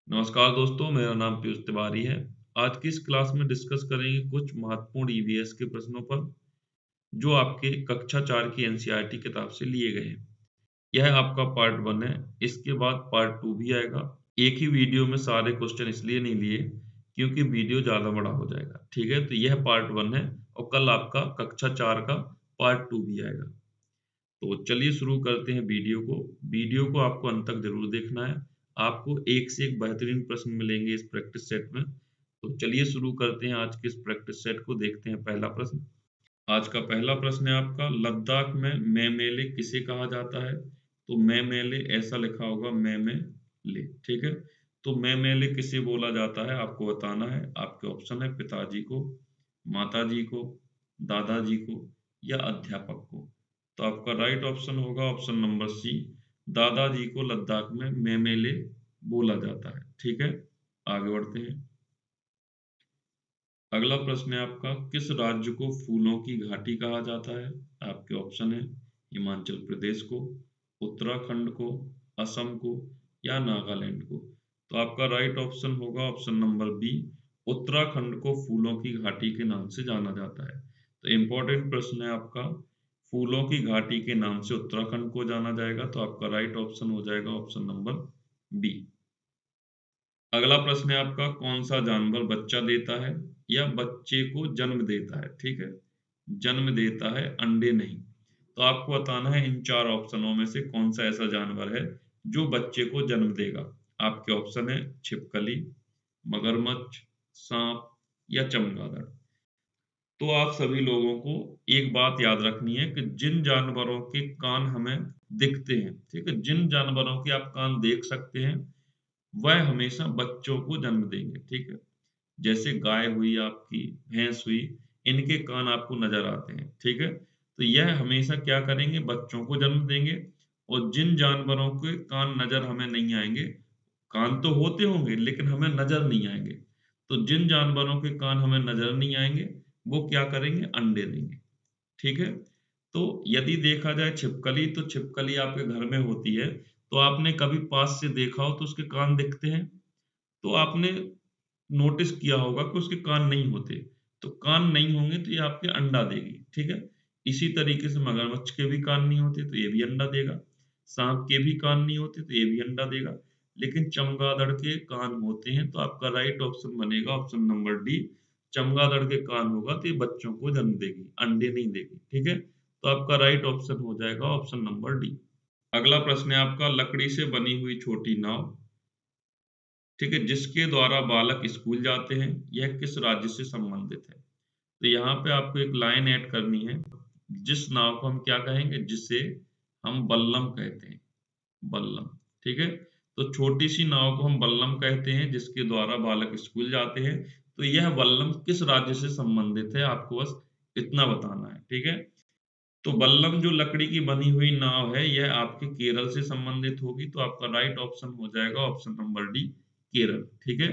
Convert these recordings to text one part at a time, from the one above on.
नमस्कार दोस्तों, मेरा नाम पीयूष तिवारी है। आज की इस क्लास में डिस्कस करेंगे कुछ महत्वपूर्ण ईवीएस के प्रश्नों पर, जो आपके कक्षा 4 की एनसीईआरटी किताब से लिए गए हैं। यह आपका पार्ट 1 है, इसके बाद पार्ट 2 भी आएगा। एक ही वीडियो में सारे क्वेश्चन इसलिए नहीं लिए, क्योंकि वीडियो ज़्यादा बड़ा हो जाएगा, ठीक है? तो यह पार्ट 1 है और कल आपका कक्षा 4 का पार्ट 2 भी आएगा। तो चलिए शुरू करते हैं वीडियो को। वीडियो को आपको अंत तक ज़रूर देखना है। आपको एक से एक बेहतरीन प्रश्न मिलेंगे इस प्रैक्टिस सेट में। तो चलिए शुरू करते हैं आज के इस प्रैक्टिस सेट को। देखते हैं पहला प्रश्न। आज का पहला प्रश्न है आपका, लद्दाख में मैं मेले किसे कहा जाता है? तो मैं मेले ऐसा लिखा होगा, मैं ले, ठीक है? तो मैं मेले किसे बोला जाता है आपको बताना है। आपके ऑप्शन है पिताजी को, माताजी को, दादाजी को या अध्यापक को। तो आपका राइट ऑप्शन होगा ऑप्शन नंबर सी, दादाजी को लद्दाख में मैं मेले बोला जाता है, ठीक है? आगे बढ़ते हैं। अगला प्रश्न है आपका, किस राज्य को फूलों की घाटी कहा जाता है? आपके ऑप्शन है हिमाचल प्रदेश को, उत्तराखंड को, असम को या नागालैंड को। तो आपका राइट ऑप्शन होगा ऑप्शन नंबर बी, उत्तराखंड को फूलों की घाटी के नाम से जाना जाता है। तो इम्पोर्टेंट प्रश्न है आपका, फूलों की घाटी के नाम से उत्तराखंड को जाना जाएगा। तो आपका राइट ऑप्शन हो जाएगा ऑप्शन नंबर बी। अगला प्रश्न है आपका, कौन सा जानवर बच्चा देता है या बच्चे को जन्म देता है? ठीक है, जन्म देता है, अंडे नहीं। तो आपको बताना है इन चार ऑप्शनों में से कौन सा ऐसा जानवर है जो बच्चे को जन्म देगा। आपके ऑप्शन है छिपकली, मगरमच्छ, सांप या चमगादड़। तो आप सभी लोगों को एक बात याद रखनी है कि जिन जानवरों के कान हमें दिखते हैं, ठीक है, जिन जानवरों के आप कान देख सकते हैं, वह हमेशा बच्चों को जन्म देंगे, ठीक है? जैसे गाय हुई आपकी, भैंस हुई, इनके कान आपको नजर आते हैं, ठीक है? तो यह हमेशा क्या करेंगे, बच्चों को जन्म देंगे। और जिन जानवरों के कान नजर हमें नहीं आएंगे, कान तो होते होंगे लेकिन हमें नजर नहीं आएंगे, तो जिन जानवरों के कान हमें नजर नहीं आएंगे, वो क्या करेंगे, अंडे देंगे, ठीक है? तो यदि देखा जाए छिपकली, तो छिपकली आपके घर में होती है, तो आपने कभी पास से देखा हो तो उसके कान दिखते हैं, तो आपने नोटिस किया होगा कि उसके कान नहीं होते। तो कान नहीं होंगे तो ये आपके अंडा देगी, ठीक है? इसी तरीके से मगरमच्छ के भी कान नहीं होते तो ये भी अंडा देगा। सांप के भी कान नहीं होते तो ये भी अंडा देगा। लेकिन चमगादड़ के कान होते हैं, तो आपका राइट ऑप्शन बनेगा ऑप्शन नंबर डी। चमगादड़ के कान होगा तो ये बच्चों को जन्म देगी, अंडे नहीं देगी, ठीक है? तो आपका राइट ऑप्शन हो जाएगा ऑप्शन नंबर डी। अगला प्रश्न है आपका, लकड़ी से बनी हुई छोटी नाव, ठीक है, जिसके द्वारा बालक स्कूल जाते हैं, यह किस राज्य से संबंधित है? तो यहाँ पे आपको एक लाइन ऐड करनी है। जिस नाव को हम क्या कहेंगे, जिसे हम बल्लम कहते हैं, बल्लम, ठीक है? तो छोटी सी नाव को हम बल्लम कहते हैं, जिसके द्वारा बालक स्कूल जाते हैं। तो यह बल्लम किस राज्य से संबंधित है, आपको बस इतना बताना है, ठीक है? तो बल्लम जो लकड़ी की बनी हुई नाव है, यह आपके केरल से संबंधित होगी। तो आपका राइट ऑप्शन हो जाएगा ऑप्शन नंबर डी, केरल, ठीक है?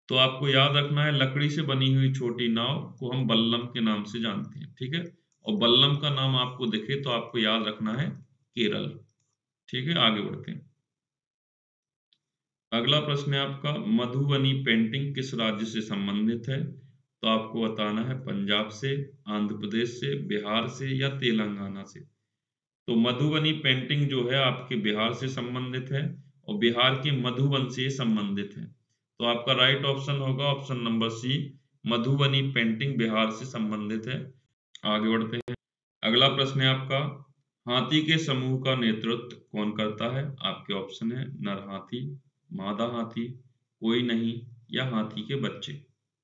तो आपको याद रखना है, लकड़ी से बनी हुई छोटी नाव को हम बल्लम के नाम से जानते हैं, ठीक है? और बल्लम का नाम आपको दिखे तो आपको याद रखना है केरल, ठीक है? आगे बढ़ते हैं। अगला प्रश्न है आपका, मधुबनी पेंटिंग किस राज्य से संबंधित है? तो आपको बताना है पंजाब से, आंध्र प्रदेश से, बिहार से या तेलंगाना से। तो मधुबनी पेंटिंग जो है आपके बिहार से संबंधित है और बिहार के मधुबन से संबंधित है। तो आपका राइट ऑप्शन होगा option number C, Madhubani painting Bihar से संबंधित है। आगे बढ़ते हैं। अगला प्रश्न है आपका, हाथी के समूह का नेतृत्व कौन करता है? आपके ऑप्शन है नर हाथी, मादा हाथी, कोई नहीं या हाथी के बच्चे,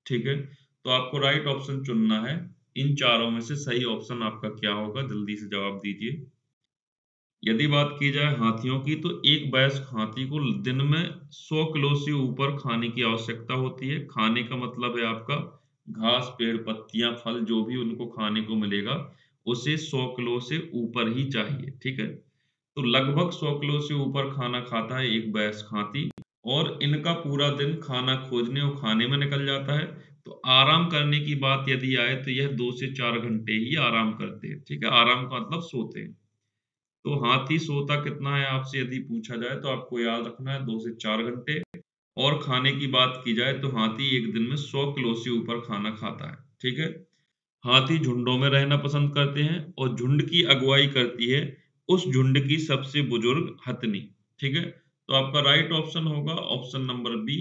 ठीक है? तो आपको राइट ऑप्शन चुनना है। इन चारों में से सही ऑप्शन आपका क्या होगा, जल्दी से जवाब दीजिए। यदि बात की जाए हाथियों की, तो एक वयस्क हाथी को दिन में 100 किलो से ऊपर खाने की आवश्यकता होती है। खाने का मतलब है आपका घास, पेड़, पत्तियां, फल, जो भी उनको खाने को मिलेगा, उसे 100 किलो से ऊपर ही चाहिए, ठीक है? तो लगभग 100 किलो से ऊपर खाना खाता है एक वयस्क हाथी, और इनका पूरा दिन खाना खोजने और खाने में निकल जाता है। तो आराम करने की बात यदि आए तो यह 2 से 4 घंटे ही आराम करते हैं, ठीक है? आराम का मतलब सोते हैं। तो हाथी सोता कितना है आपसे यदि पूछा जाए, तो आपको याद रखना है 2 से 4 घंटे। और खाने की बात की जाए तो हाथी एक दिन में 100 किलो से ऊपर खाना खाता है। ठीक है। हाथी झुंडों में रहना पसंद करते हैं और झुंड की अगुवाई करती है उस झुंड की सबसे बुजुर्ग हथनी। ठीक है। तो आपका राइट ऑप्शन होगा ऑप्शन नंबर बी।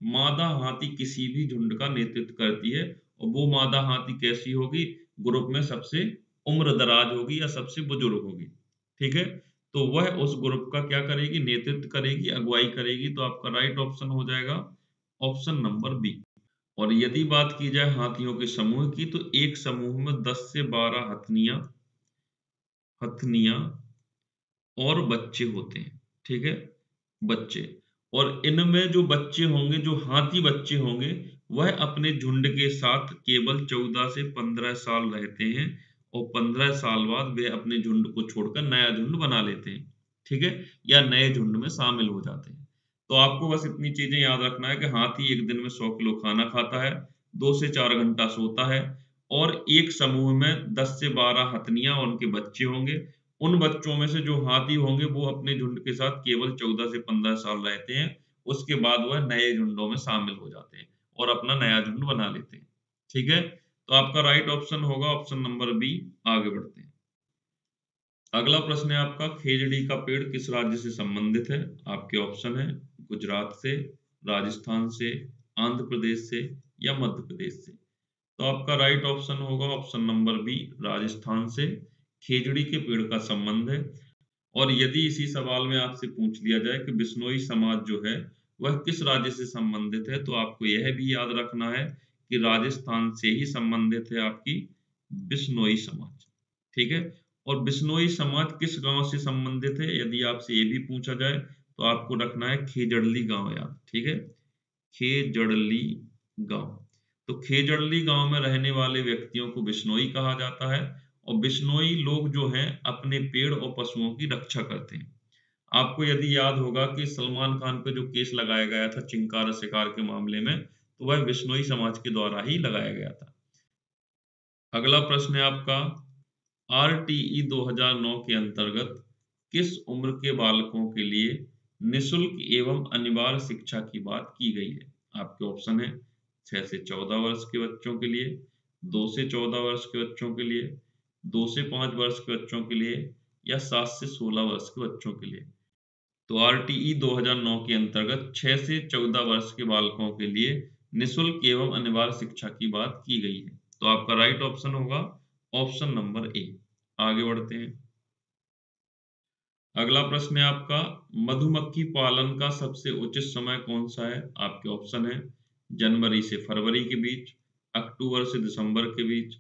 मादा हाथी किसी भी झुंड का नेतृत्व करती है और वो मादा हाथी कैसी होगी? ग्रुप में सबसे उम्र दराज होगी या सबसे बुजुर्ग होगी। ठीक है। तो वह उस ग्रुप का क्या करेगी? नेतृत्व करेगी, अगुवाई करेगी। तो आपका राइट ऑप्शन हो जाएगा ऑप्शन नंबर बी। और यदि बात की जाए हाथियों के समूह की तो एक समूह में 10 से 12 हथनियां और बच्चे होते हैं। ठीक है। बच्चे। और इनमें जो बच्चे होंगे, जो हाथी बच्चे होंगे, वह अपने झुंड के साथ केवल 14 से 15 साल रहते हैं और 15 साल बाद वे अपने झुंड को छोड़कर नया झुंड बना लेते हैं। ठीक है। या नए झुंड में शामिल हो जाते हैं। तो आपको बस इतनी चीजें याद रखना है कि हाथी एक दिन में 100 किलो खाना खाता है, 2 से 4 घंटा सोता है और एक समूह में 10 से 12 हथनियां और उनके बच्चे होंगे। उन बच्चों में से जो हाथी होंगे वो अपने झुंड के साथ केवल 14 से 15 साल रहते हैं। उसके बाद वह नए झुंडों में शामिल हो जाते हैं और अपना नया झुंड बना लेते हैं। ठीक है। तो आपका राइट ऑप्शन होगा ऑप्शन नंबर बी। आगे बढ़ते हैं। अगला प्रश्न है आपका, खेजड़ी का पेड़ किस राज्य से संबंधित है? आपके ऑप्शन है गुजरात से, राजस्थान से, आंध्र प्रदेश से या मध्य प्रदेश से। तो आपका राइट ऑप्शन होगा ऑप्शन नंबर बी, राजस्थान से खेजड़ी के पेड़ का संबंध है। और यदि इसी सवाल में आपसे पूछ लिया जाए कि बिश्नोई समाज जो है वह किस राज्य से संबंधित है, तो आपको यह भी याद रखना है कि राजस्थान से ही संबंधित है आपकी बिश्नोई समाज। ठीक है। और बिश्नोई समाज किस गांव से संबंधित है, यदि आपसे ये भी पूछा जाए तो आपको रखना है खेजड़ली गांव याद। ठीक है। खेजड़ली गांव। तो खेजड़ली गांव में रहने वाले व्यक्तियों को बिश्नोई कहा जाता है और बिश्नोई लोग जो हैं अपने पेड़ और पशुओं की रक्षा करते हैं। आपको यदि याद होगा कि सलमान खान पे जो केस लगाया गया था चिंकारा शिकार के मामले में, तो वह बिश्नोई समाज के द्वारा ही लगाया गया था। अगला प्रश्न है आपका, आरटीई 2009 के अंतर्गत किस उम्र के बालकों के लिए निशुल्क एवं अनिवार्य शिक्षा की बात की गई है? आपके ऑप्शन है 6 से 14 वर्ष के बच्चों के लिए, 2 से 14 वर्ष के बच्चों के लिए, 2 से 5 वर्ष के बच्चों के लिए या 7 से 16 वर्ष के बच्चों के लिए। तो आरटीई 2009 के अंतर्गत 6 से 14 वर्ष के बालकों के लिए निशुल्क एवं अनिवार्य शिक्षा की बात की गई है। तो आपका राइट ऑप्शन होगा ऑप्शन नंबर ए। आगे बढ़ते हैं। अगला प्रश्न है आपका, मधुमक्खी पालन का सबसे उचित समय कौन सा है? आपके ऑप्शन है जनवरी से फरवरी के बीच, अक्टूबर से दिसंबर के बीच,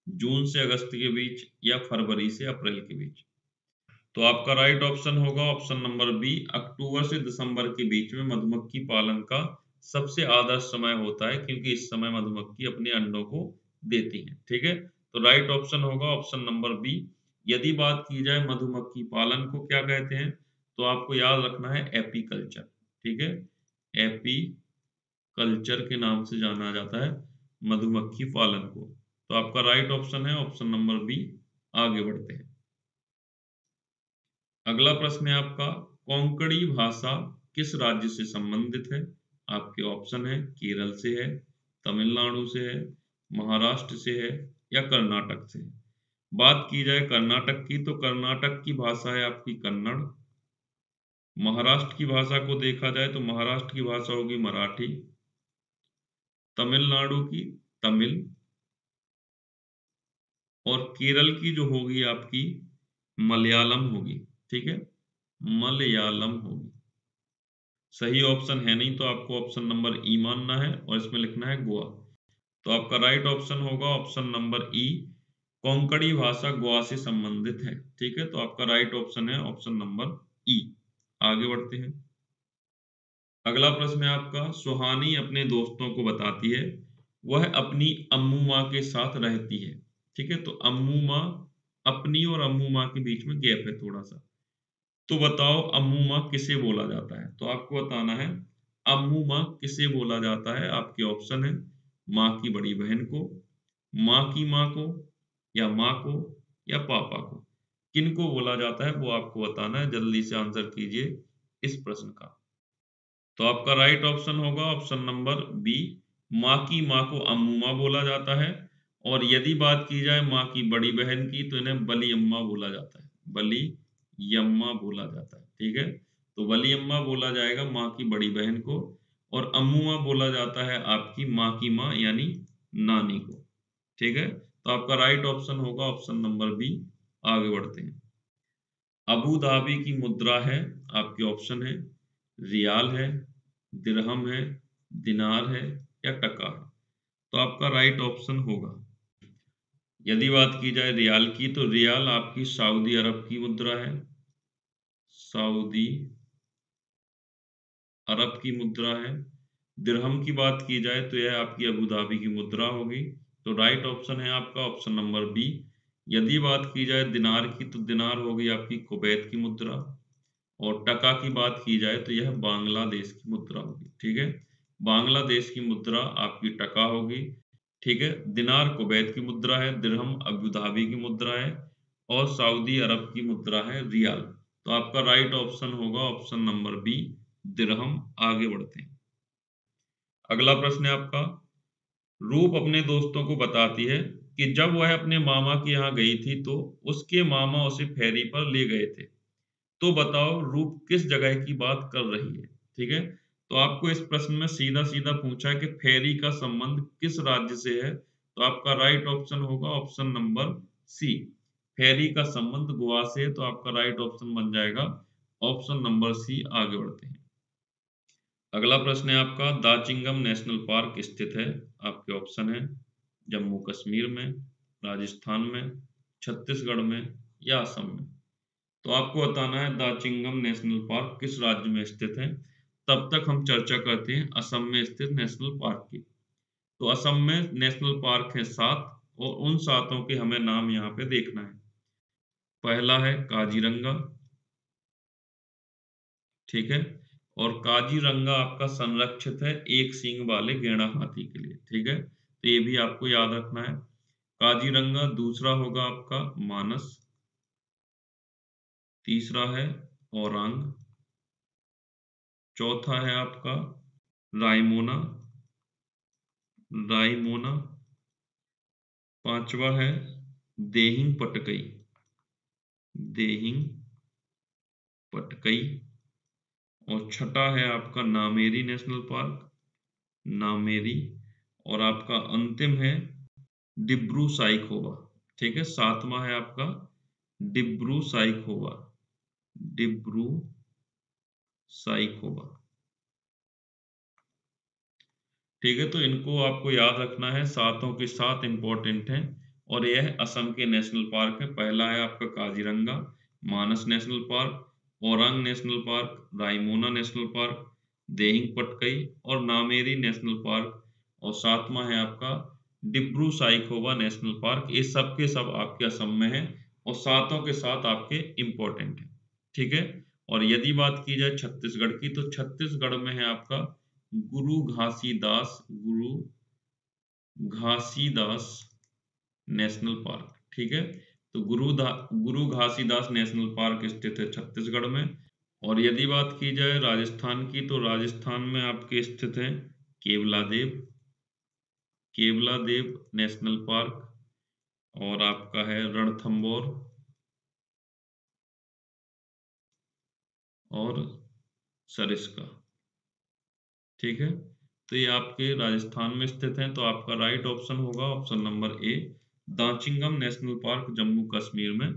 जून से अगस्त के बीच या फरवरी से अप्रैल के बीच। तो आपका राइट ऑप्शन होगा ऑप्शन नंबर बी, अक्टूबर से दिसंबर के बीच में मधुमक्खी पालन का सबसे आदर्श समय होता है, क्योंकि इस समय मधुमक्खी अपने अंडों को देती है। ठीक है। तो राइट ऑप्शन होगा ऑप्शन नंबर बी। यदि बात की जाए मधुमक्खी पालन को क्या कहते हैं, तो आपको याद रखना है एपीकल्चर। ठीक है। एपीकल्चर के नाम से जाना जाता है मधुमक्खी पालन को। तो आपका राइट ऑप्शन है ऑप्शन नंबर बी। आगे बढ़ते हैं। अगला प्रश्न है आपका, कोंकणी भाषा किस राज्य से संबंधित है? आपके ऑप्शन है केरल से है, तमिलनाडु से है, महाराष्ट्र से है या कर्नाटक से है। बात की जाए कर्नाटक की तो कर्नाटक की भाषा है आपकी कन्नड़। महाराष्ट्र की भाषा को देखा जाए तो महाराष्ट्र की भाषा होगी मराठी। तमिलनाडु की तमिल। और केरल की जो होगी आपकी मलयालम होगी। ठीक है। मलयालम होगी। सही ऑप्शन है नहीं, तो आपको ऑप्शन नंबर ई मानना है और इसमें लिखना है गोवा। तो आपका राइट ऑप्शन होगा ऑप्शन नंबर ई। कोंकणी भाषा गोवा से संबंधित है। ठीक है। तो आपका राइट ऑप्शन है ऑप्शन नंबर ई। आगे बढ़ते हैं। अगला प्रश्न है आपका, सुहानी अपने दोस्तों को बताती है वह अपनी अम्मू माँ के साथ रहती है। ठीक है। तो अम्मू माँ, अपनी और अम्मू माँ के बीच में गैप है थोड़ा सा। तो बताओ अम्मू माँ किसे बोला जाता है? तो आपको बताना है अम्मू माँ किसे बोला जाता है। आपके ऑप्शन है माँ की बड़ी बहन को, माँ की माँ को या माँ को या पापा को। किनको बोला जाता है वो आपको बताना है। जल्दी से आंसर कीजिए इस प्रश्न का। तो आपका राइट ऑप्शन होगा ऑप्शन नंबर बी, माँ की माँ को अम्मुमा बोला जाता है। और यदि बात की जाए माँ की बड़ी बहन की तो इन्हें बलियम्मा बोला जाता है, बलियम्मा बोला जाता है। ठीक है, तो बलियम्मा बोला जाएगा माँ की बड़ी बहन को, और अम्मुमा बोला जाता है आपकी माँ की माँ यानी नानी को। ठीक है, तो आपका राइट ऑप्शन होगा ऑप्शन नंबर बी। आगे बढ़ते हैं। अबू धाबी की मुद्रा है, आपके ऑप्शन है रियाल है, दिरहम है, दिनार है या टका है। तो आपका राइट ऑप्शन होगा, यदि बात की जाए रियाल की तो रियाल आपकी सऊदी अरब की मुद्रा है, सऊदी अरब की मुद्रा है। दिरहम की बात की जाए तो यह आपकी अबू धाबी की मुद्रा होगी। तो राइट ऑप्शन है आपका ऑप्शन नंबर बी। यदि बात की जाए दिनार की तो दिनार होगी आपकी कुवैत की मुद्रा, और टका की बात की जाए तो यह बांग्लादेश की मुद्रा होगी। ठीक है, बांग्लादेश की मुद्रा आपकी टका होगी। ठीक है, दिनार कुवैत की मुद्रा है, दिरहम अबू धाबी की मुद्रा है, और सऊदी अरब की मुद्रा है रियाल। तो आपका राइट ऑप्शन होगा ऑप्शन नंबर बी, दिरहम। आगे बढ़ते हैं। अगला प्रश्न है आपका, रूप अपने दोस्तों को बताती है कि जब वह अपने मामा के यहाँ गई थी तो उसके मामा उसे फेरी पर ले गए थे। तो बताओ रूप किस जगह की बात कर रही है। ठीक है, तो आपको इस प्रश्न में सीधा सीधा पूछा है कि फेरी का संबंध किस राज्य से है। तो आपका राइट ऑप्शन होगा ऑप्शन नंबर सी, फेरी का संबंध गोवा से है। तो आपका राइट ऑप्शन बन जाएगा ऑप्शन नंबर सी। आगे बढ़ते हैं। अगला प्रश्न है आपका, दाचिंगम नेशनल पार्क स्थित है, आपके ऑप्शन है जम्मू कश्मीर में, राजस्थान में, छत्तीसगढ़ में या असम में। तो आपको बताना है दाचिंगम नेशनल पार्क किस राज्य में स्थित है। तब तक हम चर्चा करते हैं असम में स्थित नेशनल पार्क की। तो असम में नेशनल पार्क है 7, और उन 7 के हमें नाम यहाँ पे देखना है। पहला है काजीरंगा। ठीक है, और काजीरंगा आपका संरक्षित है एक सींग वाले गैंडा हाथी के लिए। ठीक है, तो ये भी आपको याद रखना है, काजीरंगा। दूसरा होगा आपका मानस, तीसरा है औरंग, चौथा है आपका रायमोना, रायमोना, पांचवा है देहिंग पटकई, देहिंग पटकई, और छठा है आपका नामेरी नेशनल पार्क, नामेरी, और आपका अंतिम है डिब्रू साइखोवा। ठीक है, सातवां है आपका डिब्रू साइखोवा, डिब्रू साइखोवा। ठीक है, तो इनको आपको याद रखना है, सातों के सात इंपॉर्टेंट हैं। और यह असम के नेशनल पार्क है। पहला है आपका Kaziranga, Manas national park, Orang national park, Raimona national park, Dehing Patkai और नामेरी नेशनल पार्क, और सातवां है आपका डिब्रू साइखोवा नेशनल पार्क। ये सब के सब आपके असम में है, और सातों के साथ आपके इंपॉर्टेंट है। ठीक है, और यदि बात की जाए छत्तीसगढ़ की तो छत्तीसगढ़ में है आपका गुरु घासीदास, गुरु घासीदास नेशनल पार्क। ठीक है, तो गुरु घासीदास नेशनल पार्क स्थित है छत्तीसगढ़ में। और यदि बात की जाए राजस्थान की तो राजस्थान में आपके स्थित है केवला देव, केवला देव नेशनल पार्क, और आपका है रणथंबोर और सरिस्का। ठीक है, तो ये आपके राजस्थान में स्थित हैं। तो आपका राइट ऑप्शन होगा option number A, Dachigam national park Jammu Kashmir में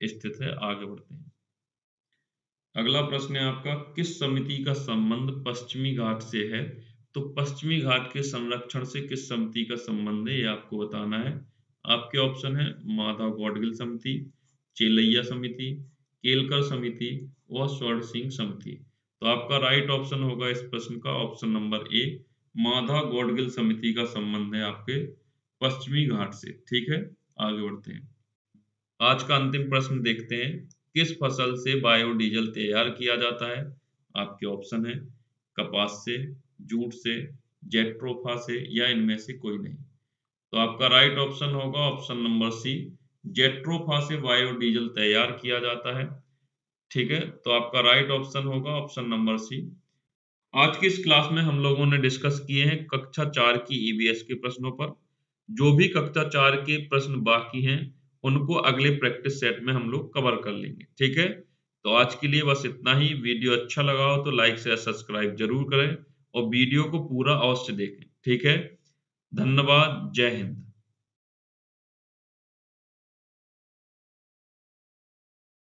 स्थित है। आगे बढ़ते हैं। अगला प्रश्न है आपका, किस समिति का संबंध पश्चिमी घाट से है। तो पश्चिमी घाट के संरक्षण से किस समिति का संबंध है, ये आपको बताना है। आपके ऑप्शन है माधव गौडगिल समिति, चेलैया समिति, केलकर समिति और स्वर्ण सिंह समिति। तो आपका राइट ऑप्शन होगा इस प्रश्न का ऑप्शन नंबर ए, माधा गौडगिल समिति का संबंध है आपके पश्चिमी घाट से। ठीक है, आगे बढ़ते हैं। आज का अंतिम प्रश्न देखते हैं, किस फसल से बायोडीजल तैयार किया जाता है। आपके ऑप्शन है कपास से, जूट से, जेट्रोफा से या इनमें से कोई नहीं। तो आपका राइट ऑप्शन होगा ऑप्शन नंबर सी, जेट्रोफा से बायोडीजल तैयार किया जाता है। ठीक है, तो आपका राइट ऑप्शन होगा ऑप्शन नंबर सी। आज की इस क्लास में हम लोगों ने डिस्कस किए हैं कक्षा 4 की ईवीएस के प्रश्नों पर। जो भी कक्षा 4 के प्रश्न बाकी हैं, उनको अगले प्रैक्टिस सेट में हम लोग कवर कर लेंगे, ठीक है? तो आज के लिए बस इतना ही। वीडियो अच्छा लगा हो तो लाइक शेयर सब्सक्राइब जरूर करें और वीडियो को पूरा अवश्य देखें, ठीक है? धन्यवाद। जय हिंद।